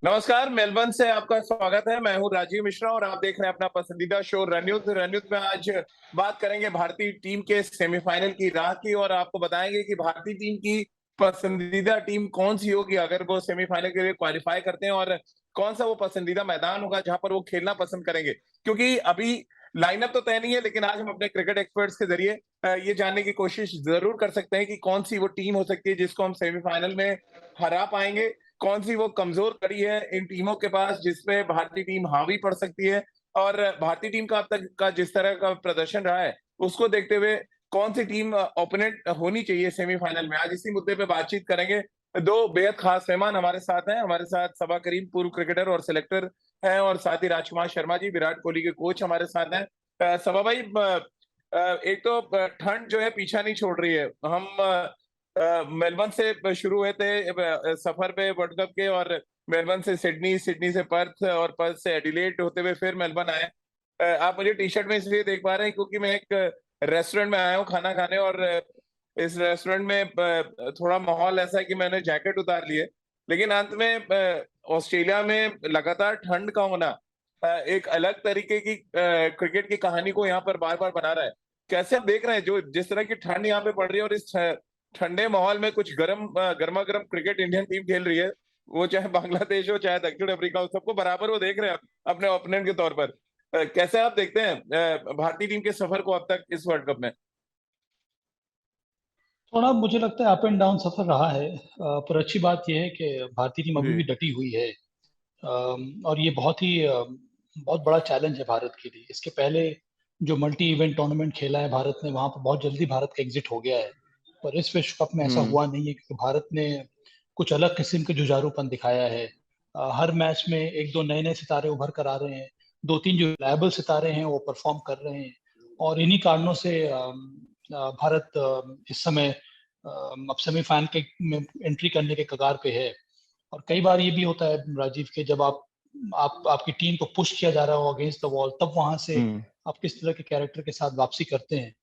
नमस्कार, मेलबर्न से आपका स्वागत है। मैं हूँ राजीव मिश्रा और आप देख रहे हैं अपना पसंदीदा show run news. Run news में आज बात करेंगे भारतीय टीम के सेमीफाइनल की राह की और आपको बताएंगे कि भारतीय टीम की पसंदीदा टीम कौन सी होगी अगर वो सेमीफाइनल के लिए क्वालिफाई करते हैं, और कौन सा वो पसंदीदा मैदान होगा जहां पर वो खेलना पसंद करेंगे। क्योंकि अभी लाइनअप तो तय नहीं है, लेकिन आज हम अपने क्रिकेट एक्सपर्ट्स के जरिए ये जानने की कोशिश जरूर कर सकते हैं कि कौन सी वो टीम हो सकती है जिसको हम सेमीफाइनल में हरा पाएंगे। कौन सी वो कमजोर कड़ी है इन टीमों के पास जिसपे भारतीय टीम हावी पड़ सकती है, और भारतीय टीम का अब तक का जिस तरह का प्रदर्शन रहा है उसको देखते हुए कौन सी टीम ओपोनेंट होनी चाहिए सेमीफाइनल में। आज इसी मुद्दे पे बातचीत करेंगे। दो बेहद खास मेहमान हमारे साथ हैं। हमारे साथ सबा करीम, पूर्व क्रिकेटर और सिलेक्टर हैं, और साथ ही राजकुमार शर्मा जी, विराट कोहली के कोच हमारे साथ हैं। सबा भाई, एक तो ठंड जो है पीछा नहीं छोड़ रही है। हम मेलबर्न से शुरू हुए थे सफर पे वर्ल्ड कप के, और मेलबर्न से सिडनी, सिडनी से पर्थ, और पर्थ से एडिलेड होते हुए फिर मेलबर्न आए। आप मुझे टी शर्ट में इसलिए देख पा रहे हैं क्योंकि मैं एक रेस्टोरेंट में आया हूँ खाना खाने, और इस रेस्टोरेंट में थोड़ा माहौल ऐसा है कि मैंने जैकेट उतार ली है। लेकिन अंत में ऑस्ट्रेलिया में लगातार ठंड का होना एक अलग तरीके की क्रिकेट की कहानी को यहाँ पर बार बार बना रहा है। कैसे आप देख रहे हैं जो जिस तरह की ठंड यहाँ पे पड़ रही है, और इस ठंडे माहौल में कुछ गर्मा गर्म क्रिकेट इंडियन टीम खेल रही है, वो चाहे बांग्लादेश हो चाहे दक्षिण अफ्रीका हो, सबको बराबर वो देख रहे हैं अपने ओपोनेंट के तौर पर। कैसे आप देखते हैं भारतीय टीम के सफर को अब तक इस वर्ल्ड कप में? थोड़ा मुझे लगता है अप एंड डाउन सफर रहा है। पर अच्छी बात यह है कि भारतीय टीम अभी भी जी। डटी हुई है। और ये बहुत बड़ा चैलेंज है भारत के लिए। इसके पहले जो मल्टी इवेंट टूर्नामेंट खेला है भारत ने, वहां पर बहुत जल्दी भारत का एग्जिट हो गया है। पर इस विश्व कप में ऐसा हम्म। हुआ नहीं है, क्योंकि भारत ने कुछ अलग किस्म के जुझारूपन दिखाया है। हर मैच में एक दो नए नए सितारे उभर कर आ रहे हैं। दो तीन जो रिलायबल सितारे हैं वो परफॉर्म कर रहे हैं। और इन्हीं कारणों से भारत इस समय अब सेमीफाइनल के में एंट्री करने के कगार पे है। और कई बार ये भी होता है राजीव के, जब आपकी टीम को पुश किया जा रहा हो अगेंस्ट द वॉल, तब वहां से हम्म। आप किस तरह के कैरेक्टर के साथ वापसी करते हैं।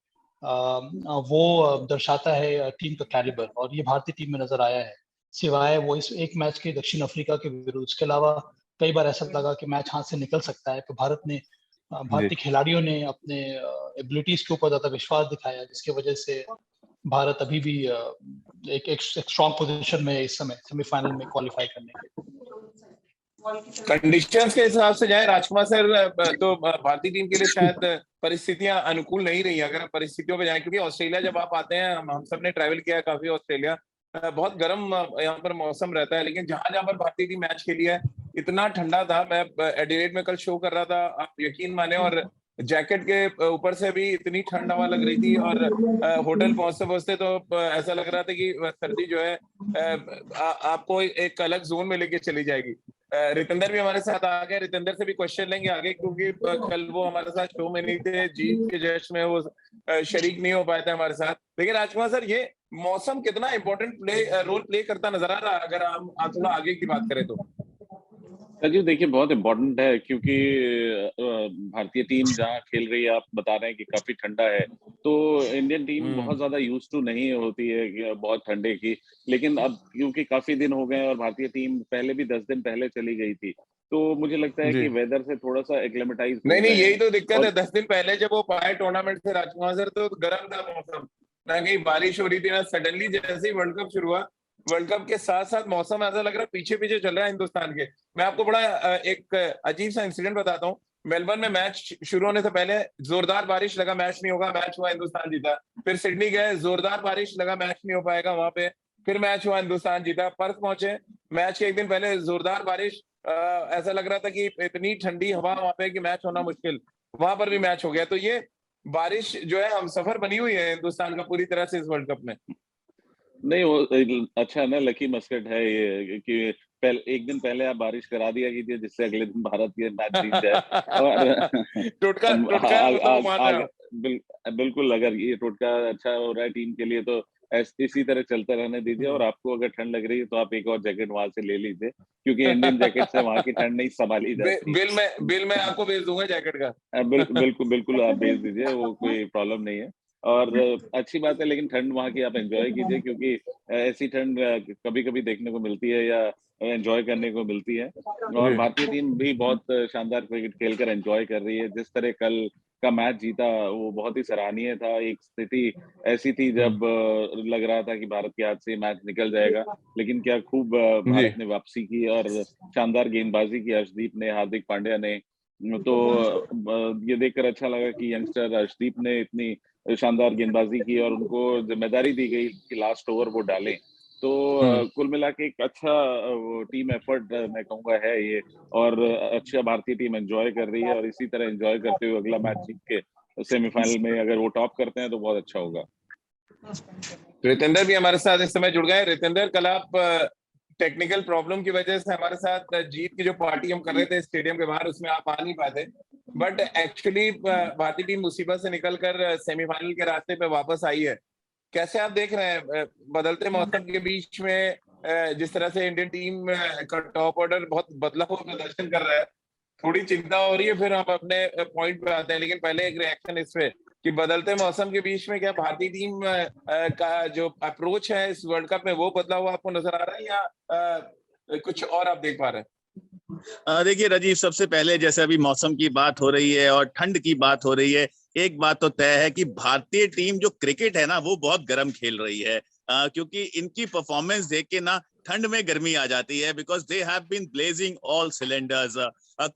वो दर्शाता है टीम का कैलिबर, और ये भारतीय टीम में नजर आया है। सिवाय वो इस एक मैच के दक्षिण अफ्रीका के विरुद्ध, उसके अलावा कई बार ऐसा लगा कि मैच हाथ से निकल सकता है। तो जी। भारतीय खिलाड़ियों ने अपने एबिलिटीज के ऊपर ज्यादा विश्वास दिखाया, जिसकी वजह से भारत अभी भी एक स्ट्रॉन्ग पोजीशन में है इस समय सेमीफाइनल में क्वालिफाई करने के। कंडीशंस के हिसाब से जाए राजकुमार सर, तो भारतीय टीम के लिए शायद परिस्थितियां अनुकूल नहीं रही अगर हम परिस्थितियों पे जाएं, क्योंकि ऑस्ट्रेलिया जब आप आते हैं, हम सब ने ट्रैवल किया है काफी ऑस्ट्रेलिया। बहुत गर्म यहाँ पर मौसम रहता है, लेकिन जहां जहां पर भारतीय टीम मैच खेली है इतना ठंडा था। मैं एडिलेड में कल शो कर रहा था, आप यकीन माने, और जैकेट के ऊपर से भी इतनी ठंड हवा लग रही थी, और होटल पहुंचते पहुंचते तो ऐसा लग रहा था कि सर्दी जो है आपको एक अलग जोन में लेके चली जाएगी। रितेंद्र भी हमारे साथ आ गए। रितेंद्र से भी क्वेश्चन लेंगे आगे, क्योंकि कल वो हमारे साथ शो में नहीं थे, जीत के जश्न में वो शरीक नहीं हो पाए थे हमारे साथ। लेकिन राजकुमार सर, ये मौसम कितना इंपॉर्टेंट रोल प्ले करता नजर आ रहा है अगर हम थोड़ा आगे की बात करें तो? राजीव, देखिए बहुत इम्पोर्टेंट है, क्योंकि भारतीय टीम जहाँ खेल रही है, आप बता रहे हैं कि काफी ठंडा है। तो इंडियन टीम बहुत हम्म। ज्यादा यूज टू नहीं होती है कि बहुत ठंडे की। लेकिन अब क्योंकि काफी दिन हो गए और भारतीय टीम पहले भी 10 दिन पहले चली गई थी, तो मुझे लगता है जी। कि वेदर से थोड़ा सा एक्लेमेटाइज नहीं हो नहीं, गए यही हैं। तो दिक्कत है। और 10 दिन पहले जब वो पाए टूर्नामेंट से राजकुमार सर, तो गर्म था मौसम, ना कहीं बारिश हो रही थी ना। सडनली जैसे ही वर्ल्ड कप शुरू हुआ, वर्ल्ड कप के साथ साथ मौसम ऐसा लग रहा है पीछे पीछे चल रहा है हिंदुस्तान के। मैं आपको बड़ा एक अजीब सा इंसिडेंट बताता हूँ। मेलबर्न में मैच शुरू होने से पहले जोरदार बारिश लगा, मैच नहीं होगा। मैच हुआ, हिंदुस्तान जीता। फिर सिडनी गए, जोरदार बारिश लगा, मैच नहीं हो पाएगा वहां पे। फिर मैच हुआ, हिंदुस्तान जीता। पर्थ पहुंचे, मैच के एक दिन पहले जोरदार बारिश, ऐसा लग रहा था कि इतनी ठंडी हवा वहां पे कि मैच होना मुश्किल। वहां पर भी मैच हो गया। तो ये बारिश जो है हम सफर बनी हुई है हिंदुस्तान का पूरी तरह से इस वर्ल्ड कप में। नहीं, वो अच्छा है ना, लकी मस्कट है ये कि एक दिन पहले आप बारिश करा दिया कीजिए, जिससे अगले दिन भारत ये मैच जीत जाए। और टोटका टोटका है, मतलब वो मान रहे आगे हो? बिल्कुल, अगर ये टोटका अच्छा हो रहा है टीम के लिए, तो इसी तरह चलते रहने दीजिए। और आपको अगर ठंड लग रही है तो आप एक और जैकेट वहां से ले लीजिए, क्योंकि इंडियन जैकेट से वहां की ठंड नहीं संभाली जाती। बिल मैं आपको भेज दूंगा जैकेट का। बिल्कुल बिल्कुल, आप भेज दीजिए, वो कोई प्रॉब्लम नहीं है। और अच्छी बात है, लेकिन ठंड वहाँ की आप एंजॉय कीजिए, क्योंकि ऐसी ठंड कभी कभी देखने को मिलती है या एंजॉय करने को मिलती है। और जी भारतीय टीम भी बहुत शानदार क्रिकेट खेलकर एंजॉय कर रही है। जिस तरह कल का मैच जीता वो बहुत ही सराहनीय था। एक स्थिति ऐसी थी जब लग रहा था कि भारत के हाथ से मैच निकल जाएगा, लेकिन क्या खूब जी भारत ने वापसी की और शानदार गेंदबाजी की अर्शदीप ने, हार्दिक पांड्या ने। तो ये देखकर अच्छा लगा कि यंगस्टर अर्शदीप ने इतनी शानदार गेंदबाजी की और उनको जिम्मेदारी दी गई कि लास्ट ओवर वो डालें। तो कुल मिला के एक अच्छा टीम एफर्ट मैं कहूँगा है ये। और अच्छा भारतीय टीम एंजॉय कर रही है, और इसी तरह एंजॉय करते हुए अगला मैच जीत के सेमीफाइनल में अगर वो टॉप करते हैं तो बहुत अच्छा होगा। रितेंद्र भी हमारे साथ इस समय जुड़ गए। रितेंद्र, कल आप टेक्निकल प्रॉब्लम की वजह से हमारे साथ जीत की जो पार्टी हम कर रहे थे स्टेडियम के बाहर, उसमें आप आ नहीं पाते, बट एक्चुअली भारतीय टीम मुसीबत से निकलकर सेमीफाइनल के रास्ते पे वापस आई है। कैसे आप देख रहे हैं बदलते मौसम के बीच में जिस तरह से इंडियन टीम का टॉप ऑर्डर बहुत बदला हुआ प्रदर्शन कर रहा है, थोड़ी चिंता हो रही है, फिर हम अपने पॉइंट पे आते हैं, लेकिन पहले एक रिएक्शन इस पे कि बदलते मौसम के बीच में क्या भारतीय टीम का जो अप्रोच है इस वर्ल्ड कप में वो बदला हुआ आपको नजर आ रहा है, या कुछ और आप देख पा रहे हैं? देखिए राजीव, सबसे पहले जैसे अभी मौसम की बात हो रही है और ठंड की बात हो रही है, एक बात तो तय है कि भारतीय टीम जो क्रिकेट है ना वो बहुत गर्म खेल रही है। क्योंकि इनकी परफॉर्मेंस देख के ना ठंड में गर्मी आ जाती है, because they have been blazing all cylinders.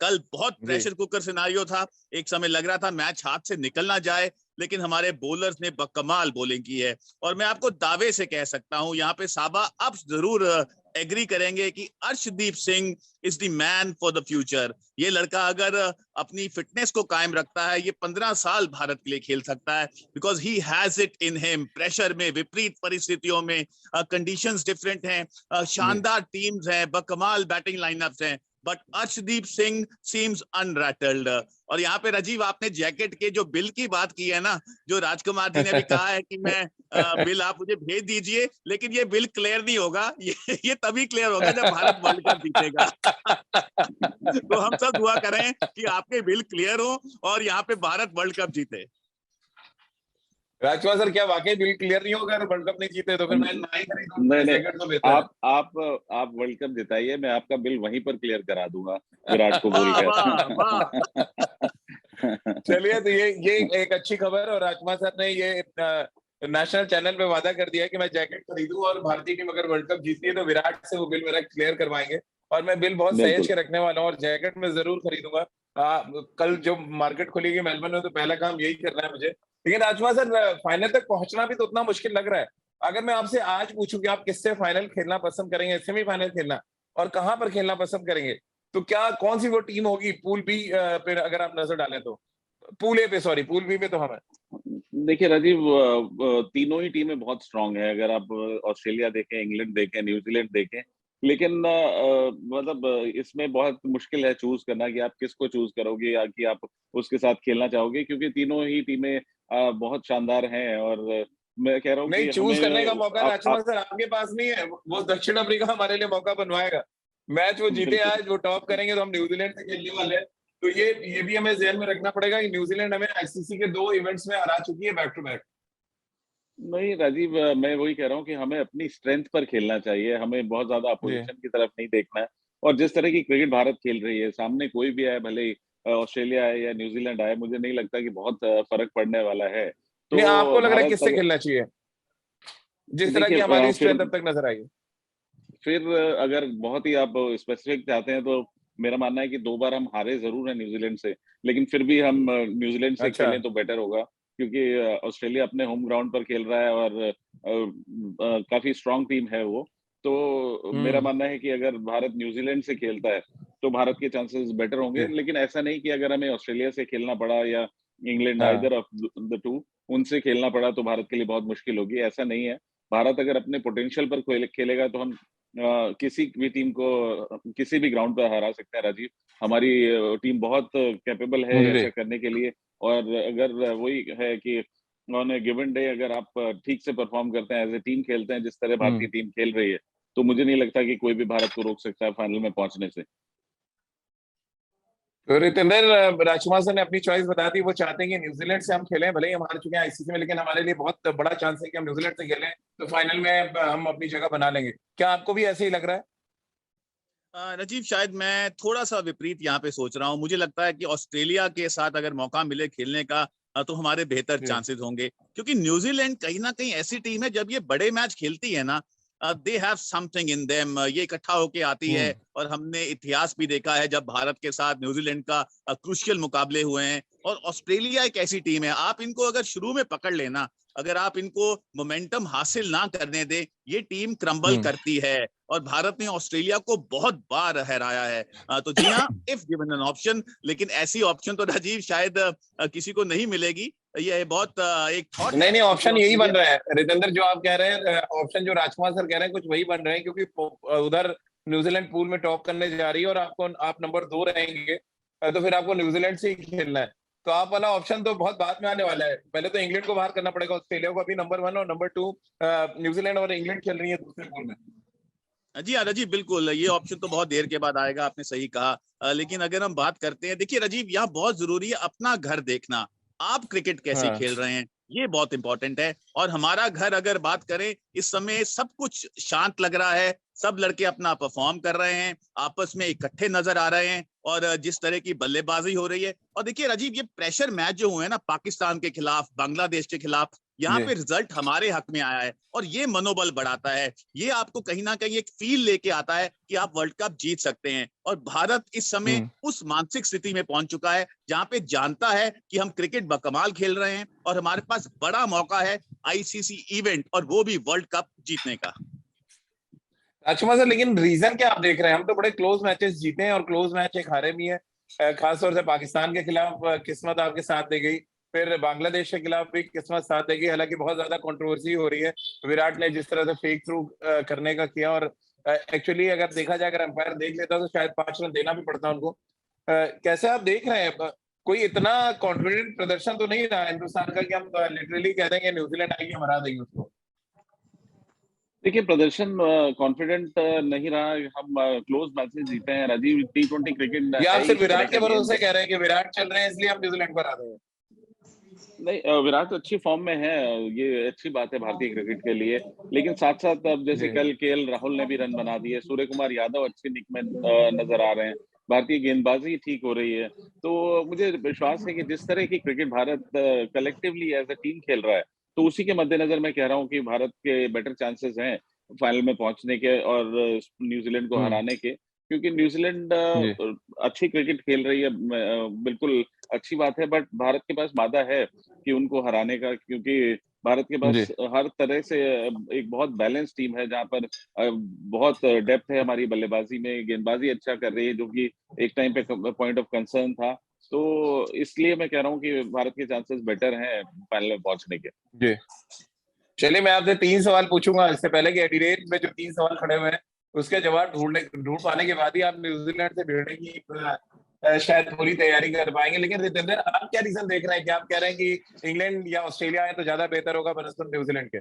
कल बहुत प्रेशर कुकर सिनारियो था, एक समय लग रहा था मैच हाथ से निकल ना जाए, लेकिन हमारे बॉलर्स ने बकमाल बॉलिंग की है। और मैं आपको दावे से कह सकता हूं, यहाँ पे साबा अब जरूर एग्री करेंगे कि Arshdeep Singh is the man for the future. ये लड़का अगर अपनी फिटनेस को कायम रखता है, ये 15 साल भारत के लिए खेल सकता है, because he has it in him. Pressure में, विपरीत परिस्थितियों में, कंडीशंस डिफरेंट हैं, शानदार टीम्स हैं, बकमाल बैटिंग लाइनअप्स हैं, बट अर्शदीप सिंह सीम्स अनरैटल्ड। और यहाँ पे राजीव, आपने जैकेट के जो बिल की बात की है ना, जो राजकुमार जी ने भी कहा है कि मैं बिल आप मुझे भेज दीजिए, लेकिन ये बिल क्लियर नहीं होगा, ये तभी क्लियर होगा जब भारत वर्ल्ड कप जीतेगा। तो हम सब दुआ करें कि आपके बिल क्लियर हो और यहाँ पे भारत वर्ल्ड कप जीते। राजकुमार सर, क्या वाकई बिल क्लियर नहीं होगा अगर वर्ल्ड कप नहीं जीते तो? फिर मैं ना ही खरीदूं, नहीं जैकेट तो बेहतर है। आप वर्ल्ड कप जिताइए, मैं आपका बिल वहीं पर क्लियर करा दूंगा विराट को वाह बोलकर। वाह वाह। चलिए, तो ये एक अच्छी खबर है, और राजकुमार सर ने ये नेशनल चैनल पे वादा कर दिया कि मैं जैकेट खरीदूं, और भारतीय टीम अगर वर्ल्ड कप जीतती है तो विराट से वो बिल मेरा क्लियर करवाएंगे। और मैं बिल बहुत सहेज बिल्कुल। के रखने वाला हूँ, और जैकेट में जरूर खरीदूंगा। कल जो मार्केट खुलेगी मेलबर्न में, तो पहला काम यही करना है मुझे। लेकिन राजकुमार सर, फाइनल तक पहुंचना भी तो उतना मुश्किल लग रहा है। अगर मैं आपसे आज पूछूं कि आप किससे फाइनल खेलना पसंद करेंगे, सेमीफाइनल खेलना, और कहां पर खेलना पसंद करेंगे, तो क्या कौन सी वो टीम होगी पूल बी पे अगर आप नजर डालें तो? पूल ए पे, सॉरी, पूल बी पे तो हम है। देखिए राजीव, तीनों ही टीमें बहुत स्ट्रांग है। अगर आप ऑस्ट्रेलिया देखें, इंग्लैंड देखें, न्यूजीलैंड देखें, लेकिन मतलब इसमें बहुत मुश्किल है चूज करना कि आप किसको चूज करोगे या कि आप उसके साथ खेलना चाहोगे, क्योंकि तीनों ही टीमें बहुत शानदार हैं। और मैं कह रहा हूँ नहीं, कि चूज करने का मौका आप, राजकुमार सर आपके पास नहीं है, वो दक्षिण अफ्रीका हमारे लिए मौका बनवाएगा। मैच वो जीते बिल्कुल आज, वो टॉप करेंगे, तो हम न्यूजीलैंड से खेलने वाले हैं। तो ये भी हमें ध्यान में रखना पड़ेगा कि न्यूजीलैंड हमें आईसीसी के 2 इवेंट्स में हरा चुकी है बैक टू बैक। नहीं राजीव, मैं वही कह रहा हूँ कि हमें अपनी स्ट्रेंथ पर खेलना चाहिए, हमें बहुत ज्यादा जी अपोजिशन की तरफ नहीं देखना है। और जिस तरह की क्रिकेट भारत खेल रही है, सामने कोई भी आए, भले ही ऑस्ट्रेलिया आए या न्यूजीलैंड आए, मुझे नहीं लगता कि बहुत फर्क पड़ने वाला है। नहीं, आपको तो लग रहा है भारत किससे खेलना चाहिए जिस तरह की देखिए, हमारी फिर स्ट्रेंथ अब तक नजर आई है? फिर अगर बहुत ही आप स्पेसिफिक चाहते हैं तो मेरा मानना है कि 2 बार हम हारे जरूर हैं न्यूजीलैंड से, लेकिन फिर भी हम न्यूजीलैंड से अच्छा। खेलें तो बेटर होगा, क्योंकि ऑस्ट्रेलिया अपने होम ग्राउंड पर खेल रहा है और काफी स्ट्रांग टीम है वो। तो मेरा हम्म। मानना है कि अगर भारत न्यूजीलैंड से खेलता है तो भारत के चांसेस बेटर होंगे, जी। लेकिन ऐसा नहीं कि अगर हमें ऑस्ट्रेलिया से खेलना पड़ा या इंग्लैंड, हाँ। आइदर ऑफ द टू, उनसे खेलना पड़ा तो भारत के लिए बहुत मुश्किल होगी। ऐसा नहीं है। भारत अगर अपने पोटेंशियल पर खेलेगा तो हम किसी भी टीम को किसी भी ग्राउंड पर हरा सकते हैं राजीव। हमारी टीम बहुत कैपेबल है जी। ऐसा करने के लिए। और अगर वही है कि ऑन ए गिवन डे अगर आप ठीक से परफॉर्म करते हैं, एज ए टीम खेलते हैं जिस तरह भारतीय हम्म। टीम खेल रही है, तो मुझे नहीं लगता कि कोई भी भारत को रोक सकता है फाइनल में पहुंचने से। तो रितेंद्र, राजकुमार सर ने अपनी चॉइस बता दी। वो चाहते हैं कि न्यूजीलैंड से हम खेलें, भले ही हम हार चुके हैं आईसीसी में, लेकिन हमारे लिए बहुत बड़ा चांस है कि हम न्यूजीलैंड से खेलें तो फाइनल में हम अपनी जगह बना लेंगे। क्या आपको भी ऐसे ही लग रहा है? राजीव, शायद मैं थोड़ा सा विपरीत यहाँ पे सोच रहा हूँ। मुझे लगता है कि ऑस्ट्रेलिया के साथ अगर मौका मिले खेलने का तो हमारे बेहतर जी। चांसेस होंगे, क्योंकि न्यूजीलैंड कहीं ना कहीं ऐसी टीम है, जब ये बड़े मैच खेलती है ना, they have something in them. ये इकट्ठा होके आती है, और हमने इतिहास भी देखा है जब भारत के साथ न्यूजीलैंड का क्रूशियल मुकाबले हुए हैं। और ऑस्ट्रेलिया एक ऐसी टीम है, आप इनको अगर शुरू में पकड़ लेना, अगर आप इनको मोमेंटम हासिल ना करने दे, ये टीम क्रम्बल करती है। और भारत ने ऑस्ट्रेलिया को बहुत बार हराया है। तो जी हाँ, इफ गिवन एन ऑप्शन, लेकिन ऐसी ऑप्शन तो राजीव शायद किसी को नहीं मिलेगी। ये बहुत एक थॉट है नहीं, ऑप्शन कि यही बन ऑस्ट्रेलिया। रहा है रितेंद्र, जो आप कह रहे हैं। ऑप्शन जो राजकुमार सर कह रहे हैं कुछ वही बन रहे हैं, क्योंकि उधर न्यूजीलैंड पूल में टॉप करने जा रही है और आप नंबर 2 रहेंगे, तो फिर आपको न्यूजीलैंड से ही खेलना है। तो आप वाला ऑप्शन तो बहुत बाद में आने वाला है। पहले तो इंग्लैंड को बाहर करना पड़ेगा। ऑस्ट्रेलिया को अभी नंबर 1 और नंबर 2 न्यूजीलैंड और इंग्लैंड खेल रही है दूसरे पूल में। जी हाँ राजीव, बिल्कुल, ये ऑप्शन तो बहुत देर के बाद आएगा, आपने सही कहा। लेकिन अगर हम बात करते हैं, देखिए राजीव, यहाँ बहुत जरूरी है अपना घर देखना। आप क्रिकेट कैसे हाँ। खेल रहे हैं, ये बहुत इंपॉर्टेंट है। और हमारा घर अगर बात करें, इस समय सब कुछ शांत लग रहा है, सब लड़के अपना परफॉर्म कर रहे हैं, आपस में इकट्ठे नजर आ रहे हैं, और जिस तरह की बल्लेबाजी हो रही है। और देखिए राजीव, ये प्रेशर मैच जो हुए हैं ना, पाकिस्तान के खिलाफ, बांग्लादेश के खिलाफ, यहाँ जी। पे रिजल्ट हमारे हक में आया है, और ये मनोबल बढ़ाता है। ये आपको कहीं ना कहीं एक फील लेके आता है कि आप वर्ल्ड कप जीत सकते हैं। और भारत इस समय उस मानसिक स्थिति में पहुंच चुका है जहां पे जानता है कि हम क्रिकेट बकमाल खेल रहे हैं, और हमारे पास बड़ा मौका है आईसीसी इवेंट, और वो भी वर्ल्ड कप जीतने का। राजकुमार सर, लेकिन रीजन क्या आप देख रहे हैं? हम तो बड़े क्लोज मैचेस जीते हैं और क्लोज मैच एक हारे भी है। खासतौर से पाकिस्तान के खिलाफ किस्मत आपके साथ दे गई, फिर बांग्लादेश के खिलाफ भी किस्मत साथ दे गई। हालांकि बहुत ज्यादा कंट्रोवर्सी हो रही है विराट ने जिस तरह से फेक थ्रू करने का किया, और एक्चुअली अगर देखा जाए, अगर अंपायर देख लेता तो शायद 5 रन देना भी पड़ता उनको। कैसे आप देख रहे हैं? कोई इतना कॉन्फिडेंट प्रदर्शन तो नहीं रहा हिंदुस्तान का कि हम लिटरली कह देंगे न्यूजीलैंड आएगी हम हरा देंगे उसको? देखिए, प्रदर्शन कॉन्फिडेंट नहीं रहा। हम क्लोज मैचेस जीते हैं राजीव। T20 क्रिकेट या आप है सिर्फ इस तरह विराट का के गेम भरोसे है। कह रहे हैं कि विराट चल रहे हैं इसलिए हम न्यूजीलैंड को हरा देंगे? नहीं, विराट अच्छी फॉर्म में है, ये अच्छी बात है भारतीय क्रिकेट के लिए। लेकिन साथ साथ अब जैसे जी। कल केएल राहुल ने भी रन बना दिए, सूर्य कुमार यादव अच्छे निक में नजर आ रहे हैं, भारतीय गेंदबाजी ठीक हो रही है। तो मुझे विश्वास है कि जिस तरह की cricket Bharat collectively as a team खेल रहा है, तो उसी के मद्देनजर मैं कह रहा हूँ कि भारत के बेटर चांसेस हैं फाइनल में पहुंचने के और न्यूजीलैंड को हम्म। हराने के। क्योंकि न्यूजीलैंड जी। अच्छी क्रिकेट खेल रही है, बिल्कुल अच्छी बात है, बट भारत के पास मादा है कि उनको हराने का, क्योंकि भारत के जी। पास हर तरह से एक बहुत बैलेंस टीम है, जहां पर बहुत डेप्थ है हमारी बल्लेबाजी में, गेंदबाजी अच्छा कर रही है, जो कि एक टाइम पे पॉइंट ऑफ कंसर्न था। तो इसलिए मैं कह रहा हूँ कि भारत के चांसेस बेटर हैं फाइनल में पहुंचने के। जी। चलिए, मैं आपसे 3 सवाल पूछूंगा इससे पहले कि एडिलेड में जो 3 सवाल खड़े हुए हैं उसके जवाब ढूंढ पाने के बाद ही आप न्यूजीलैंड से भिड़ने की शायद पूरी तैयारी कर पाएंगे। लेकिन रितेंद्र, आप क्या रीजन देख रहे हैं? कि आप कह रहे हैं कि इंग्लैंड या ऑस्ट्रेलिया आए तो ज्यादा बेहतर होगा बनस्पत न्यूजीलैंड के?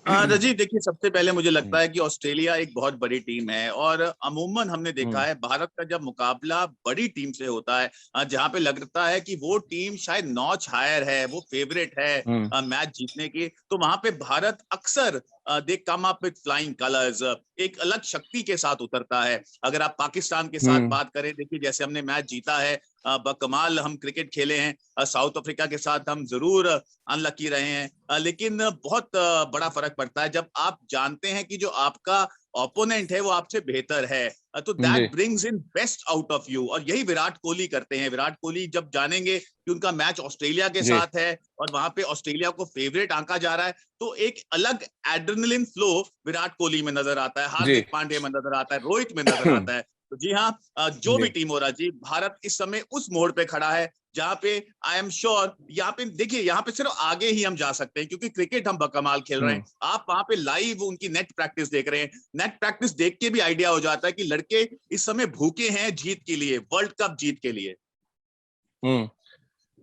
रजीव, देखिए, सबसे पहले मुझे लगता है कि ऑस्ट्रेलिया एक बहुत बड़ी टीम है, और अमूमन हमने देखा है भारत का जब मुकाबला बड़ी टीम से होता है, जहां पे लगता है कि वो टीम शायद नॉच हायर है, वो फेवरेट है मैच जीतने की, तो वहां पे भारत अक्सर they come up with flying colours, एक अलग शक्ति के साथ उतरता है। अगर आप पाकिस्तान के साथ बात करें, देखिए जैसे हमने मैच जीता है, बकमाल हम क्रिकेट खेले हैं। साउथ अफ्रीका के साथ हम जरूर अनलकी रहे हैं, लेकिन बहुत बड़ा फर्क पड़ता है जब आप जानते हैं कि जो आपका ओपोनेंट है वो आपसे बेहतर है, तो जी। That brings in best out of you. और यही विराट कोहली करते हैं। विराट कोहली जब जानेंगे कि उनका मैच ऑस्ट्रेलिया के जी। साथ है और वहां पे ऑस्ट्रेलिया को फेवरेट आंका जा रहा है, तो एक अलग एड्रेनलिन फ्लो विराट कोहली में नजर आता है, जी। हार्दिक पांड्या में नजर आता है, रोहित में नजर आता है। तो जी हाँ, जो भी जी। टीम हो रहा जी, भारत इस समय उस मोड़ पे खड़ा है जहां पे आई एम श्योर, यहाँ पे देखिए, यहाँ पे सिर्फ आगे ही हम जा सकते हैं क्योंकि क्रिकेट हम बकमाल खेल रहे हैं। आप वहां पे लाइव उनकी नेट प्रैक्टिस देख रहे हैं, नेट प्रैक्टिस देख के भी आइडिया हो जाता है कि लड़के इस समय भूखे हैं जीत के लिए, वर्ल्ड कप जीत के लिए।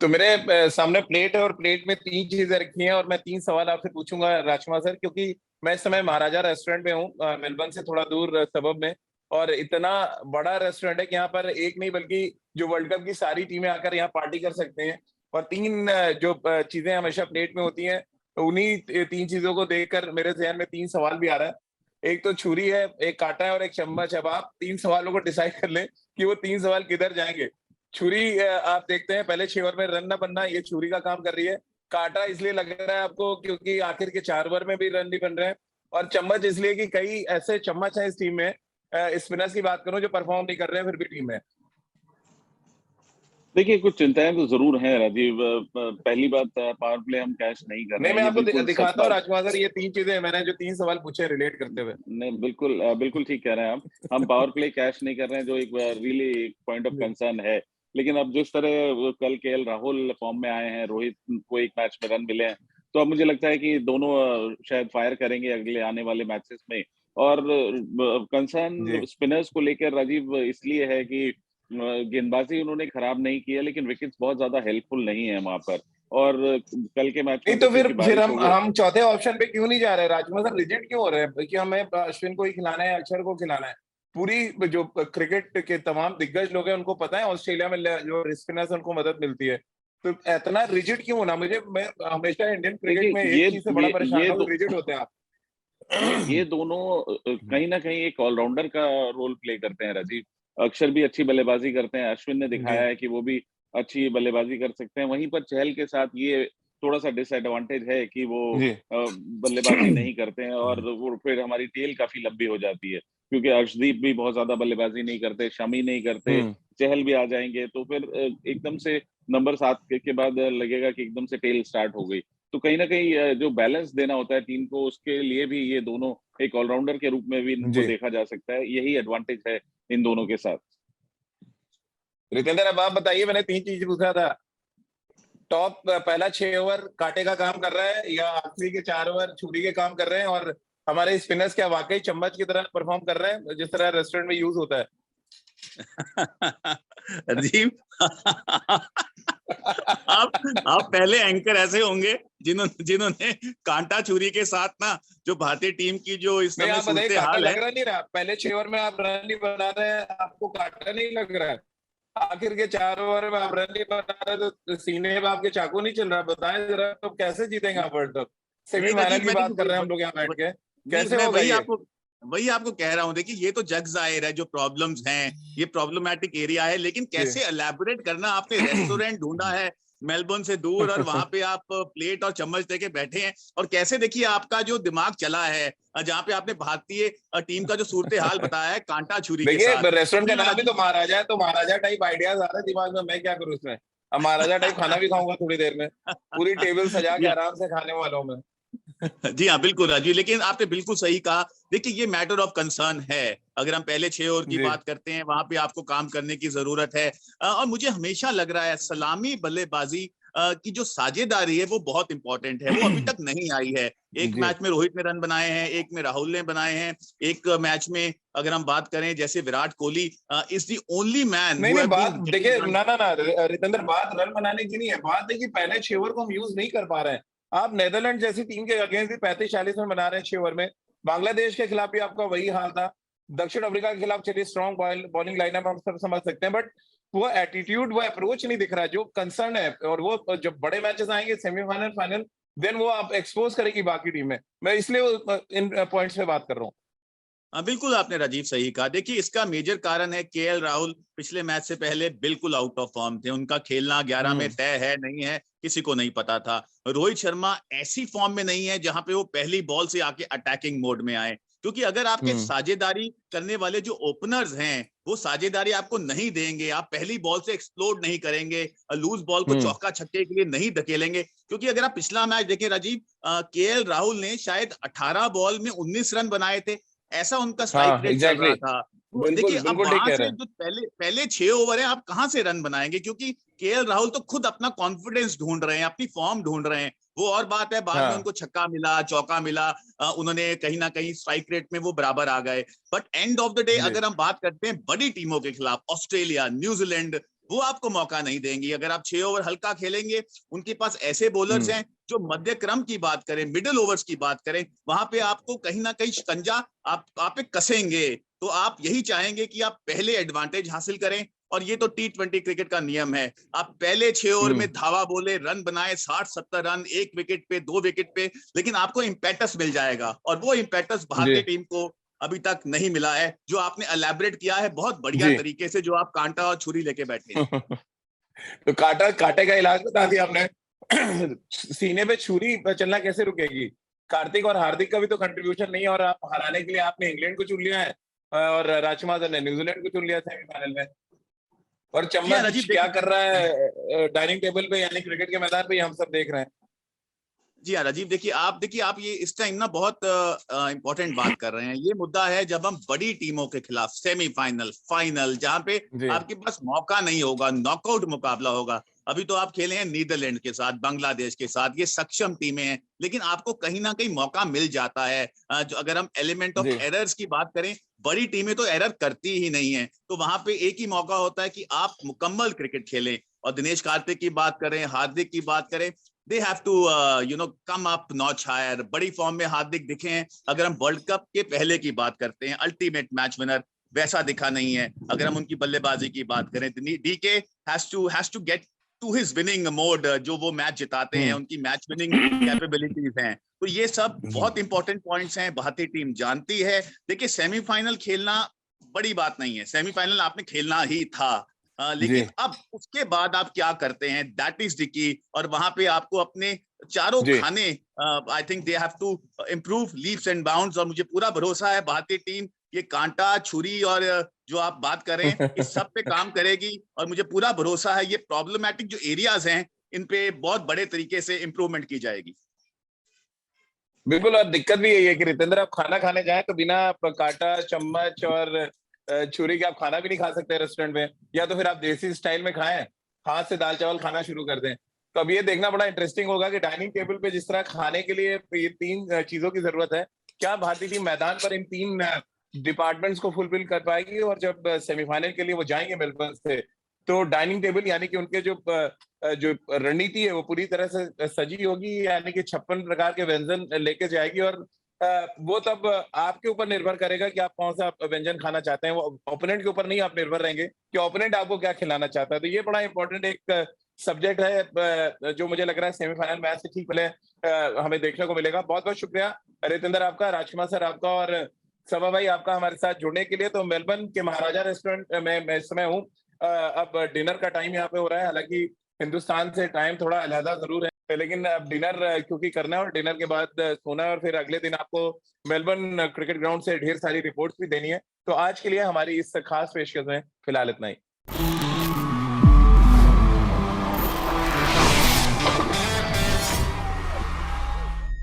तो मेरे सामने प्लेट है और प्लेट में 3 चीजें रखी हैं और मैं 3 सवाल आपसे पूछूंगा राजकुमार सर, क्योंकि मैं इस समय महाराजा रेस्टोरेंट में हूँ, मेलबर्न से थोड़ा दूर सबब में। और इतना बड़ा रेस्टोरेंट है कि यहाँ पर एक नहीं बल्कि जो वर्ल्ड कप की सारी टीमें आकर यहाँ पार्टी कर सकते हैं। और 3 जो चीजें हमेशा प्लेट में होती हैं, उन्हीं 3 चीजों को देखकर मेरे ज़हन में 3 सवाल भी आ रहा है। एक तो छुरी है, एक कांटा है और एक चम्मच। अब आप 3 सवालों को डिसाइड कर लें कि वो 3 सवाल किधर जाएंगे। छुरी आप देखते हैं पहले 6 ओवर में रन ना बनना, ये छुरी का काम कर रही है। कांटा इसलिए लग रहा है आपको क्योंकि आखिर के 4 ओवर में भी रन नहीं बन रहे हैं। और चम्मच इसलिए कि कई ऐसे चम्मच हैं इस टीम में, स्पिनर्स की बात करूं, जो परफॉर्म नहीं कर रहे हैं फिर भी टीम में। देखिए, कुछ चिंताएं तो जरूर हैं राजीव। पहली बात, पावर प्ले हम कैश नहीं कर रहे नहीं, हैं, मैं ये आपको बिल्कुल सच दिखाता हूँ बात। राजकुमार सर, ये 3 चीजें मैंने जो 3 सवाल पूछे रिलेट करते हुए। नहीं, बिल्कुल बिल्कुल ठीक कह रहे हैं आप। हम पावर प्ले कैश नहीं कर रहे हैं, जो एक रियली पॉइंट ऑफ कंसर्न है। लेकिन अब जिस तरह कल केएल राहुल फॉर्म में आए हैं, रोहित को एक मैच में रन मिले हैं, तो अब मुझे लगता है कि दोनों शायद फायर करेंगे अगले आने वाले मैचेस में। और कंसर्न स्पिनर्स को लेकर राजीव इसलिए है कि गेंदबाजी उन्होंने खराब नहीं की है, लेकिन विकेट्स बहुत ज्यादा हेल्पफुल नहीं है वहां पर। और कल के मैच नहीं में तो तो क्योंकि फिर बारिश हो गई। हम चौथे ऑप्शन पे क्यों नहीं जा रहे राजकुमार सर? रिजिड क्यों हो रहे हैं कि हमें अश्विन को ही खिलाना है, अक्षर को खिलाना है? पूरी जो क्रिकेट के तमाम दिग्गज लोग हैं उनको पता है ऑस्ट्रेलिया में जो स्पिनर्स उनको मदद मिलती है, तो इतना रिजिड क्यों होना? मैं हमेशा इंडियन क्रिकेट में एक चीज से बड़ा परेशान हूँ, रिजिड होते हैं आप। ये दोनों कहीं ना कहीं एक ऑलराउंडर का रोल प्ले करते हैं राजीव। अक्षर भी अच्छी बल्लेबाजी करते हैं, अश्विन ने दिखाया है कि वो भी अच्छी बल्लेबाजी कर सकते हैं। वहीं पर चहल के साथ ये थोड़ा सा डिसएडवांटेज है कि वो जी बल्लेबाजी नहीं करते हैं, और वो फिर हमारी टेल काफी लंबी हो जाती है, क्योंकि अर्शदीप भी बहुत ज्यादा बल्लेबाजी नहीं करते, शमी नहीं करते, चहल भी आ जाएंगे तो फिर एकदम से नंबर 7 के बाद लगेगा कि एकदम से टेल स्टार्ट हो गई। तो कहीं ना कहीं जो बैलेंस देना होता है टीम को, उसके लिए भी ये दोनों एक ऑलराउंडर के रूप में भी इनको जी देखा जा सकता है। यही एडवांटेज है इन दोनों के साथ। रितेंद्र, अब आप बताइए, मैंने 3 चीज पूछा था। टॉप पहला 6 ओवर कांटे का काम कर रहा है या आखिरी के 4 ओवर छुरी के काम कर रहे हैं? और हमारे स्पिनर्स क्या वाकई चम्मच की तरह परफॉर्म कर रहे हैं जिस तरह रेस्टोरेंट में यूज होता है? राजीव आप पहले एंकर ऐसे होंगे जिन्होंने कांटा छुरी के साथ ना, जो भारतीय टीम की जो इस समय आप बताइए, सूरत कांटा हाल है। लग रहा नहीं रहा? पहले 6 ओवर में आप रन नहीं बना रहे हैं, आपको कांटा नहीं लग रहा है? आखिर के 4 ओवर में आप रन नहीं बना रहे तो सीने में आपके चाकू नहीं चल रहा? बताएं जरा, तो कैसे जीतेंगे आप वर्ल्ड कप? नहीं सेमीफाइनल राजीव, की बात कर रहे हैं हम लोग यहाँ बैठ के, कैसे मैं होगा ये? वही आपको कह रहा हूँ। देखिए, ये तो जग जाहिर है, जो प्रॉब्लम्स हैं ये प्रॉब्लमैटिक एरिया है, लेकिन कैसे एलैबोरेट करना। आपने रेस्टोरेंट ढूंढा है मेलबोर्न से दूर, और वहां पे आप प्लेट और चम्मच लेके बैठे हैं, और कैसे देखिए आपका जो दिमाग चला है, जहाँ पे आपने भारतीय टीम का जो सूरत हाल बताया है कांटा छुरी के देखिए, साथ। रेस्टोरेंट का नाम भी तो महाराजा है, तो महाराजा टाइप आइडियाज आ रहे हैं दिमाग में, मैं क्या करूँ इसमें? अब महाराजा टाइप खाना भी खाऊंगा थोड़ी देर में, पूरी टेबल सजा के आराम से खाने वाला हूँ मैं। जी हाँ, बिल्कुल राजीव, लेकिन आपने बिल्कुल सही कहा। देखिए, ये मैटर ऑफ कंसर्न है। अगर हम पहले 6 ओवर की बात करते हैं, वहां पे आपको काम करने की जरूरत है। और मुझे हमेशा लग रहा है सलामी बल्लेबाजी की जो साझेदारी है वो बहुत इंपॉर्टेंट है, वो अभी तक नहीं आई है। एक मैच में रोहित ने रन बनाए हैं, एक में राहुल ने बनाए हैं, एक मैच में अगर हम बात करें जैसे Virat Kohli is the only man. नहीं, बात देखिए, ना रितेंद्र, बात रन बनाने की नहीं है, बात है कि पहले 6 ओवर को हम यूज नहीं कर पा रहे हैं। आप नेदरलैंड जैसी टीम के अगेंस्ट भी 35-40 रन बना रहे हैं 6 ओवर में। बांग्लादेश के खिलाफ भी आपका वही हाल था। दक्षिण अफ्रीका के खिलाफ चलिए स्ट्रॉन्ग बॉलिंग लाइनअप हम सब समझ सकते हैं, बट वो एटीट्यूड, वो अप्रोच नहीं दिख रहा है जो कंसर्न है। और वो जब बड़े मैचेस आएंगे, सेमीफाइनल, फाइनल, देन वो आप एक्सपोज करेगी बाकी टीम में। मैं इसलिए इन पॉइंट्स पे बात कर रहा हूँ। बिल्कुल आपने राजीव सही कहा। देखिए, इसका मेजर कारण है केएल राहुल पिछले मैच से पहले बिल्कुल आउट ऑफ फॉर्म थे। उनका खेलना 11 में तय है नहीं है, किसी को नहीं पता था। रोहित शर्मा ऐसी फॉर्म में नहीं है जहां पे वो पहली बॉल से आके अटैकिंग मोड में आए, क्योंकि अगर आपके साझेदारी करने वाले जो ओपनर्स हैं वो साझेदारी आपको नहीं देंगे, आप पहली बॉल से एक्सप्लोड नहीं करेंगे, लूज बॉल को चौका छक्के के लिए नहीं धकेलेंगे। क्योंकि अगर आप पिछला मैच देखें राजीव, केएल राहुल ने शायद 18 बॉल में 19 रन बनाए थे, ऐसा उनका स्ट्राइक रेट चल रहा था। तो देखिए, अब वहां से जो पहले 6 ओवर है, आप कहां से रन बनाएंगे? क्योंकि केएल राहुल तो खुद अपना कॉन्फिडेंस ढूंढ रहे हैं, अपनी फॉर्म ढूंढ रहे हैं। वो और बात है, बाद में उनको छक्का मिला, चौका मिला, उन्होंने कहीं ना कहीं स्ट्राइक रेट में वो बराबर आ गए। But end of the day अगर हम बात करते हैं बड़ी टीमों के खिलाफ, ऑस्ट्रेलिया, न्यूजीलैंड, वो आपको मौका नहीं देंगी। अगर आप 6 ओवर हल्का खेलेंगे, उनके पास ऐसे बॉलर्स हैं जो मध्य क्रम की बात करें, मिडिल ओवर्स की बात करें, वहां पे आपको कहीं ना कहीं शिकंजा आप पे कसेंगे। तो आप यही चाहेंगे कि आप पहले एडवांटेज हासिल करें, और ये तो T20 क्रिकेट का नियम है। आप पहले 6 ओवर में धावा बोले, रन बनाए 60-70 रन, 1 विकेट पे, 2 विकेट पे, लेकिन आपको इम्पेटस मिल जाएगा, और वो इम्पेटस भारतीय टीम को अभी तक नहीं मिला है, जो आपने एलैबोरेट किया है बहुत बढ़िया तरीके से, जो आप कांटा और छुरी लेके बैठे हैं। तो कांटे का इलाज बता दिया आपने। सीने पे छुरी चलना कैसे रुकेगी? कार्तिक और हार्दिक का भी तो कंट्रीब्यूशन नहीं है, और आप हराने के लिए आपने इंग्लैंड को चुन लिया है, और राजकुमार ने न्यूजीलैंड को चुन लिया सेमीफाइनल में। और चम्मच क्या कर रहा है डाइनिंग टेबल पे, यानी क्रिकेट के मैदान पे, हम सब देख रहे हैं। जी हाँ राजीव, देखिए आप ये इस टाइम ना बहुत इंपॉर्टेंट बात कर रहे हैं। ये मुद्दा है जब हम बड़ी टीमों के खिलाफ सेमीफाइनल, फाइनल, जहां पे आपके पास मौका नहीं होगा, नॉकआउट मुकाबला होगा। अभी तो आप खेले हैं नीदरलैंड के साथ, बांग्लादेश के साथ, ये सक्षम टीमें हैं, लेकिन आपको कहीं ना कहीं मौका मिल जाता है। जो अगर हम एलिमेंट ऑफ एरर्स की बात करें, बड़ी टीमें तो एरर करती ही नहीं है, तो वहां पे एक ही मौका होता है कि आप मुकम्मल क्रिकेट खेलें। और दिनेश कार्तिक की बात करें, हार्दिक की बात करें, they have to come up notch higher। बड़ी फॉर्म में हार्दिक दिखे हैं। अगर हम वर्ल्ड कप के पहले की बात करते हैं, अल्टीमेट मैच विनर वैसा दिखा नहीं है। अगर हम उनकी बल्लेबाजी की बात करें, DK has to get to his winning mode, जो वो मैच जिताते हैं, उनकी मैच विनिंग कैपेबिलिटीज हैं। तो ये सब बहुत इंपॉर्टेंट पॉइंट्स हैं, भारतीय टीम जानती है। देखिए, सेमीफाइनल खेलना बड़ी बात नहीं है, सेमीफाइनल आपने खेलना ही था, लेकिन अब उसके बाद आप क्या करते हैं, दैट इज द की। और वहां पे आपको अपने चारों खाने, I think they have to improve leaps and bounds. और मुझे पूरा भरोसा है भारतीय टीम ये कांटा, छुरी और जो आप बात करें, इस सब पे काम करेगी। और मुझे पूरा भरोसा है ये प्रॉब्लमैटिक जो एरियाज हैं, इन पे बहुत बड़े तरीके से इम्प्रूवमेंट की जाएगी। बिल्कुल। और दिक्कत भी यही है कि रितेंद्र, आप खाना खाने जाएं तो बिना कांटा, चम्मच और छुरी के आप खाना भी नहीं खा सकते रेस्टोरेंट में, या तो फिर आप देसी स्टाइल में खाएं, हाथ से दाल चावल खाना शुरू कर दें। तो अब ये देखना बड़ा इंटरेस्टिंग होगा कि डाइनिंग टेबल पे जिस तरह खाने के लिए ये 3 चीजों की जरूरत है, क्या भारतीय टीम मैदान पर इन 3 डिपार्टमेंट्स को फुलफिल कर पाएगी? और जब सेमीफाइनल के लिए वो जाएंगे मेलबर्न से, तो डाइनिंग टेबल यानी कि उनके जो रणनीति है वो पूरी तरह से सजी होगी, यानी कि 56 प्रकार के व्यंजन लेके जाएगी। और वो तब आपके ऊपर निर्भर करेगा कि आप कौन सा व्यंजन खाना चाहते हैं, वो ओपोनेंट के ऊपर नहीं आप निर्भर रहेंगे कि ओपोनेंट आपको क्या खिलाना चाहता है। तो ये बड़ा इंपॉर्टेंट एक सब्जेक्ट है, जो मुझे लग रहा है सेमीफाइनल मैच से ठीक पहले हमें देखने को मिलेगा। बहुत बहुत शुक्रिया रितेंद्र आपका, राजकुमार सर आपका, और सभा भाई आपका हमारे साथ जुड़ने के लिए। तो मेलबर्न के महाराजा रेस्टोरेंट में मैं इस समय हूँ। अब डिनर का टाइम यहाँ पे हो रहा है, हालांकि हिंदुस्तान से टाइम थोड़ा अलहदा जरूर है, लेकिन अब डिनर क्योंकि करना है, और डिनर के बाद सोना है, और फिर अगले दिन आपको मेलबर्न क्रिकेट ग्राउंड से ढेर सारी रिपोर्ट्स भी देनी है। तो आज के लिए हमारी इस खास पेशकश में फिलहाल इतना ही।